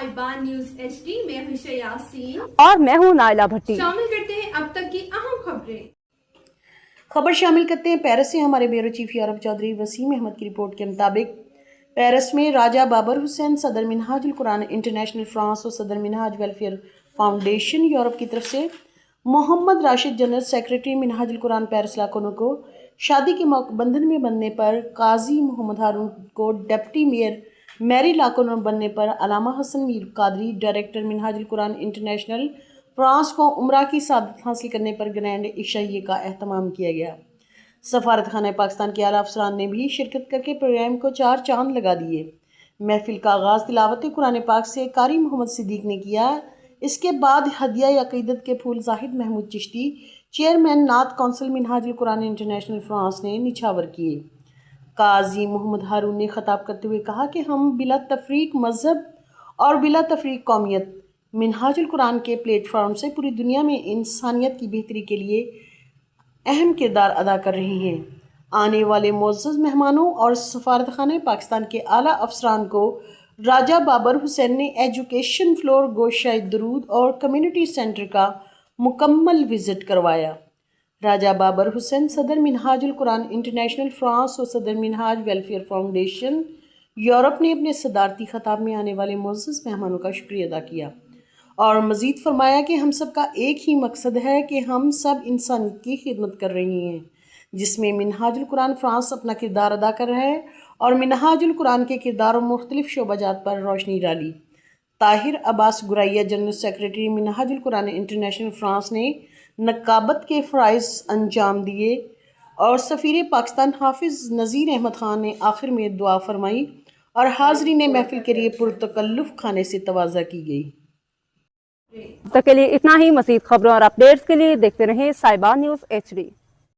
साहिबान news HD में हूं यासीन और मैं हूं नाइला भट्टी। शामिल करते हैं अब तक की अहम खबरें। खबर शामिल करते हैं पेरिस से हमारे bureau chief Europe Chaudhry Waseem Ahmed की रिपोर्ट के मुताबिक पेरिस में राजा बाबर हुसैन सदर मिनहाजुल कुरान इंटरनेशनल फ्रांस और सदर मिनहाज वेलफेयर फाउंडेशन यूरोप की तरफ से Mohammad Rashid general secretary Minhajul Quran Paris लाकोनो को शादी के मौके बंधन में बनने पर, काजी मोहम्मद हारून को डिप्टी मेयर मैरी लाकोनो बनने पर, Allama Hasan Mir Qadri director Minhajul Quran international France को उम्रा की सादत हासिल करने पर ग्रैंड इशाइये का एहतमाम किया गया। सफारत खाना पाकिस्तान के आला अफसरान ने भी शिरकत करके प्रोग्राम को 4 चांद लगा दिए। महफिल का आगाज़ तिलावत कुरान पाक से कारी मोहम्मद सिद्दीक ने किया। इसके बाद हदिया अक़ीदत के फूल जाहिद महमूद चिश्ती, चेयरमैन नात council Minhajul Quran international France ने निछावर किए। काजी मोहम्मद हारून ने खिताब करते हुए कहा कि हम बिला तफरीक मज़हब और बिला तफरीक कौमियत मिनहाजुल कुरान के प्लेटफॉर्म से पूरी दुनिया में इंसानियत की बेहतरी के लिए अहम किरदार अदा कर रही हैं। आने वाले मुअज़्ज़ज़ मेहमानों और सफारतखाने पाकिस्तान के आला अफसरान को राजा बाबर हुसैन ने एजुकेशन फ्लोर, गोशाए दरूद और कम्युनिटी सेंटर का मुकम्मल विज़िट करवाया। राजा बाबर हुसैन सदर मिनहाजुल कुरान इंटरनेशनल फ्रांस और सदर मिनहाज वेलफेयर फाउंडेशन यूरोप ने अपने सदारती खिताब में आने वाले मुअज़्ज़ज़ मेहमानों का शुक्रिया अदा किया और मज़ीद फरमाया कि हम सब का एक ही मकसद है कि हम सब इंसानियत की खिदमत कर रही हैं, जिसमें मिनहाजुल कुरान फ्रांस अपना किरदार अदा कर रहा है और मिनहाजुल कुरान के किरदार और मुख्तलिफ शोबाजात पर रोशनी डाली। Tahir Abbas Guraya general secretary Minhajul Quran international France ने नकाबत के फ़राइज़ अंजाम दिए और सफ़ीर पाकिस्तान हाफिज़ नज़ीर अहमद ख़ान ने आखिर में दुआ फरमाई और हाज़रीन महफिल के लिए पुरतकल्लुफ़ खाने से तवाज़ा की गई। तक के लिए इतना ही। मज़ीद खबरों और अपडेट्स के लिए देखते रहें साहिबान न्यूज़ HD।